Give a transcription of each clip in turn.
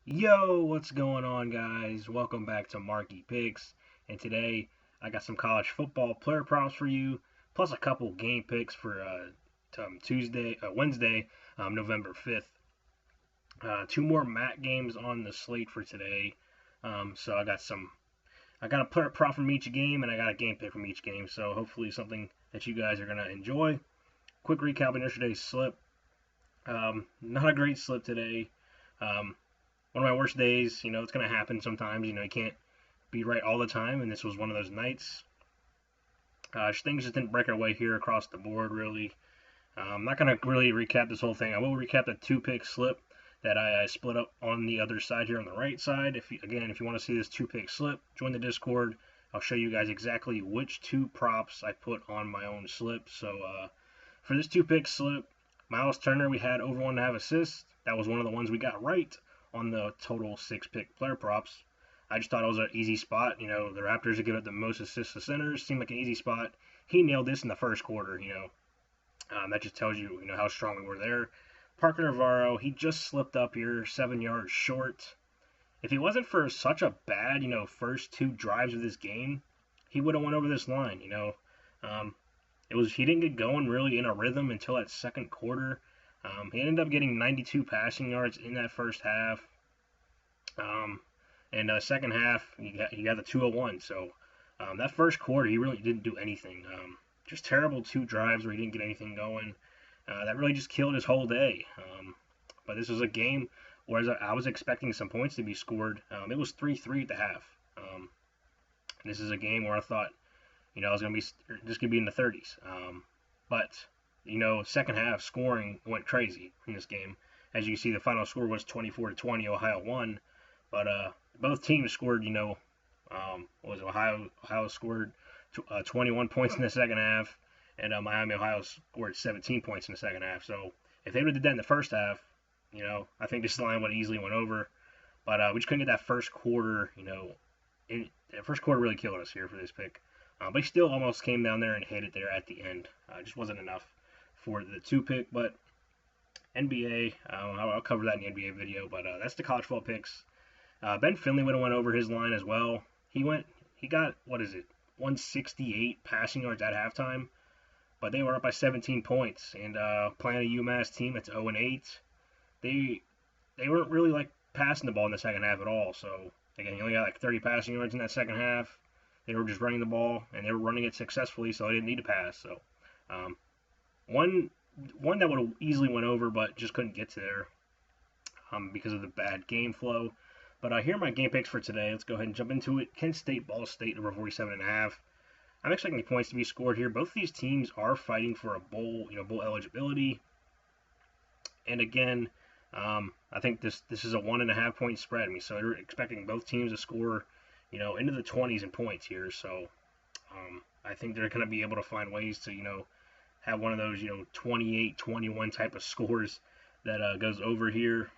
Yo, what's going on, guys? Welcome back to Marky Picks. And today I got some college football player props for you, plus a couple game picks for Wednesday, November 5th. Two more MAC games on the slate for today. So I got a player prop from each game, and I got a game pick from each game. So hopefully something that you guys are gonna enjoy. Quick recap on yesterday's slip. Not a great slip today. Um, One of my worst days. It's going to happen sometimes. You can't be right all the time, and this was one of those nights. Things just didn't break our way here across the board, really. I'm not going to really recap this whole thing. I will recap the two-pick slip that I split up on the other side here on the right side. If you want to see this two-pick slip, join the Discord. I'll show you guys exactly which two props I put on my own slip. So for this two-pick slip, Miles Turner, we had over 1.5 assists. That was one of the ones we got right on the total six-pick player props. I just thought it was an easy spot. The Raptors would give it the most assists to centers. Seemed like an easy spot. He nailed this in the first quarter. That just tells you, how strong we were there. Parker Navarro, he just slipped up here, 7 yards short. If he wasn't for such a bad, first two drives of this game, he would have went over this line. Um, he didn't get going really in a rhythm until that second quarter. He ended up getting 92 passing yards in that first half. And second half, he got the 201. So that first quarter, he really didn't do anything. Just terrible two drives where he didn't get anything going. That really just killed his whole day. But this was a game where I was expecting some points to be scored. It was 3-3 at the half. This is a game where I thought, I was going to be just going to be in the 30s. But second half scoring went crazy in this game. As you see, the final score was 24-20. Ohio won, but both teams scored. What was it? Ohio scored 21 points in the second half, and Miami Ohio scored 17 points in the second half. So if they would have did that in the first half, I think this line would have easily went over. But we just couldn't get that first quarter. The first quarter really killed us here for this pick. But he still almost came down there and hit it there at the end. Just wasn't enough for the two pick. But NBA, I'll cover that in the NBA video. But that's the college football picks. Ben Finley would have went over his line as well. He got, 168 passing yards at halftime. But they were up by 17 points. And playing a UMass team that's 0-8, they weren't really like passing the ball in the second half at all. So again, he only got like 30 passing yards in that second half. They were just running the ball, and they were running it successfully, so they didn't need to pass. So one that would have easily went over, but just couldn't get to there because of the bad game flow. But here are my game picks for today. Let's go ahead and jump into it. Kent State, Ball State, number 47.5. I'm expecting points to be scored here. Both of these teams are fighting for a bowl eligibility. And again, I think this is a 1.5 point spread. So they're expecting both teams to score, into the 20s in points here. So I think they're going to be able to find ways to, have one of those, 28-21 type of scores that goes over here.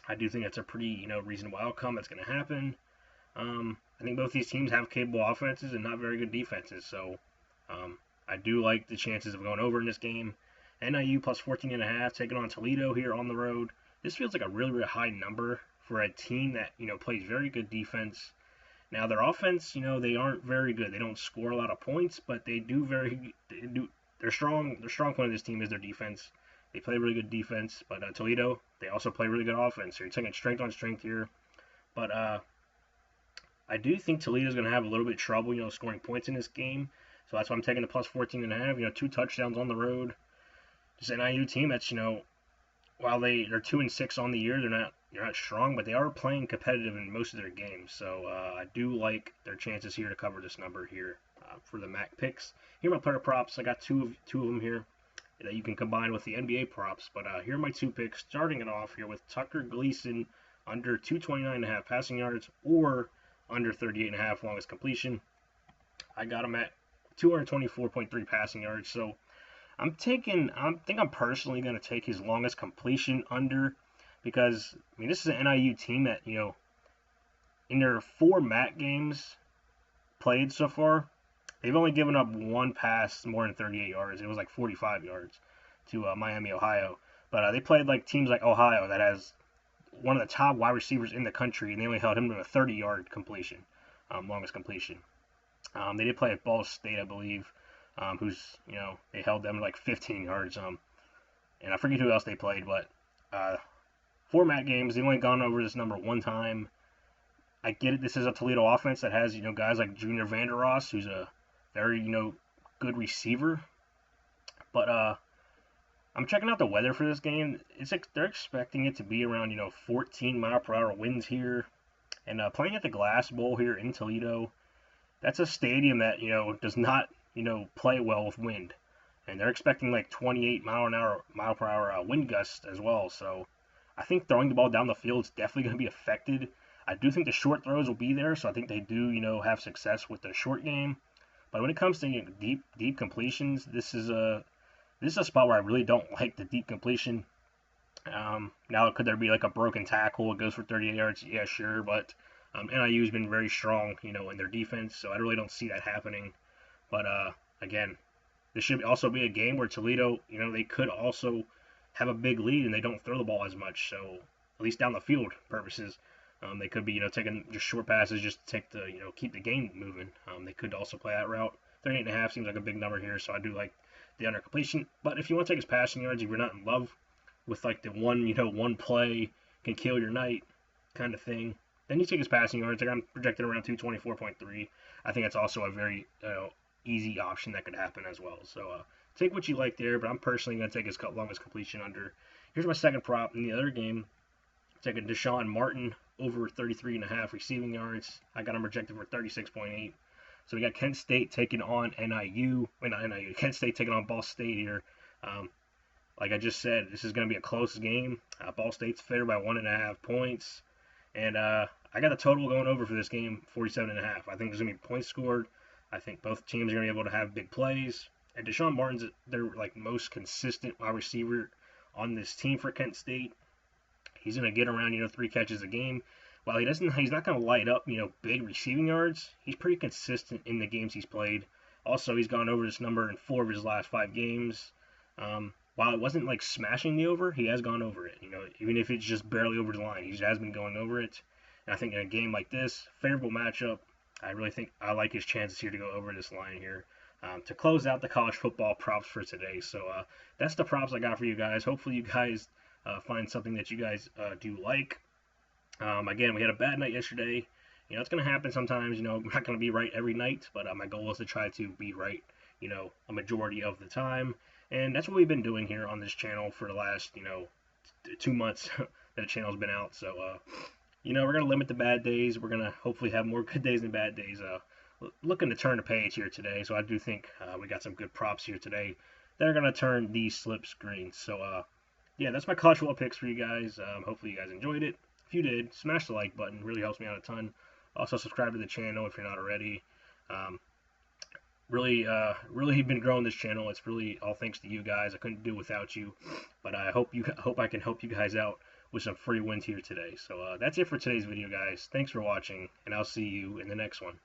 I do think that's a pretty, reasonable outcome that's going to happen. I think both these teams have capable offenses and not very good defenses. So I do like the chances of going over in this game. NIU plus 14.5, taking on Toledo here on the road. This feels like a really, really high number for a team that, plays very good defense. Now, their offense, they aren't very good. They don't score a lot of points, but they're strong. Their strong point of this team is their defense. They play really good defense, but Toledo, they also play really good offense. So you're taking strength on strength here. But I do think Toledo's going to have a little bit of trouble, scoring points in this game. So that's why I'm taking the plus 14.5. 2 touchdowns on the road. Just an NIU team that's, while they're 2-6 on the year, they're not strong, but they are playing competitive in most of their games. So I do like their chances here to cover this number here for the MAC picks. Here are my player props. I got two of them here that you can combine with the NBA props. But here are my two picks, starting it off here with Tucker Gleason under 229.5 passing yards or under 38.5 longest completion. I got him at 224.3 passing yards. So I think I'm personally going to take his longest completion under because, this is an NIU team that, in their 4 MAC games played so far, they've only given up one pass more than 38 yards. It was like 45 yards to Miami, Ohio. But they played like teams like Ohio that has one of the top wide receivers in the country, and they only held him to a 30-yard completion, longest completion. They did play at Ball State, I believe, they held them to like 15 yards. And I forget who else they played, but format games, they've only gone over this number one time. I get it. This is a Toledo offense that has, guys like Junior Vandeross, who's a very, good receiver. But I'm checking out the weather for this game. They're expecting it to be around, 14 mile per hour winds here. And playing at the Glass Bowl here in Toledo, that's a stadium that, does not, play well with wind. And they're expecting like 28 mile per hour wind gusts as well. So I think throwing the ball down the field is definitely going to be affected. I do think the short throws will be there, so I think they do, have success with the short game. But when it comes to deep completions, this is a spot where I really don't like the deep completion. Now, could there be like a broken tackle? It goes for 38 yards. Yeah, sure. But NIU's been very strong, in their defense, so I really don't see that happening. But again, this should also be a game where Toledo, they could also have a big lead and they don't throw the ball as much. So at least down the field purposes, they could be, taking just short passes just to take keep the game moving. They could also play that route. 38.5 seems like a big number here, so I do like the under completion. But if you want to take his passing yards, if you're not in love with like the one play can kill your night kind of thing, then you take his passing yards. I'm projected around 224.3. I think that's also a very easy option that could happen as well. So take what you like there, but I'm personally going to take his longest completion under. Here's my second prop in the other game. Taking Deshaun Martin over 33.5 receiving yards. I got him projected for 36.8. So we got Kent State taking on Kent State taking on Ball State here. Like I just said, this is going to be a close game. Ball State's favored by 1.5 points. And I got a total going over for this game, 47.5. I think there's going to be points scored. I think both teams are going to be able to have big plays. And Deshaun Martin's their most consistent wide receiver on this team for Kent State. He's going to get around 3 catches a game. While he's not going to light up big receiving yards, he's pretty consistent in the games he's played. Also, he's gone over this number in 4 of his last 5 games. While it wasn't like smashing the over, he has gone over it. Even if it's just barely over the line, he has been going over it. And I think in a game like this, favorable matchup, I really think I like his chances here to go over this line here to close out the college football props for today. So that's the props I got for you guys. Hopefully you guys find something that you guys do like. Again, we had a bad night yesterday. It's going to happen sometimes. I'm not going to be right every night, but my goal is to try to be right, a majority of the time. And that's what we've been doing here on this channel for the last, 2 months that the channel's been out. So, we're going to limit the bad days. We're going to hopefully have more good days than bad days. Looking to turn the page here today. So I do think we got some good props here today that are going to turn these slips green. So, yeah, that's my college football picks for you guys. Hopefully you guys enjoyed it. If you did, smash the like button. Really helps me out a ton. Also, subscribe to the channel if you're not already. Really been growing this channel. It's really all thanks to you guys. I couldn't do it without you. But I hope I can help you guys out with some free wins here today. So that's it for today's video, guys. Thanks for watching, and I'll see you in the next one.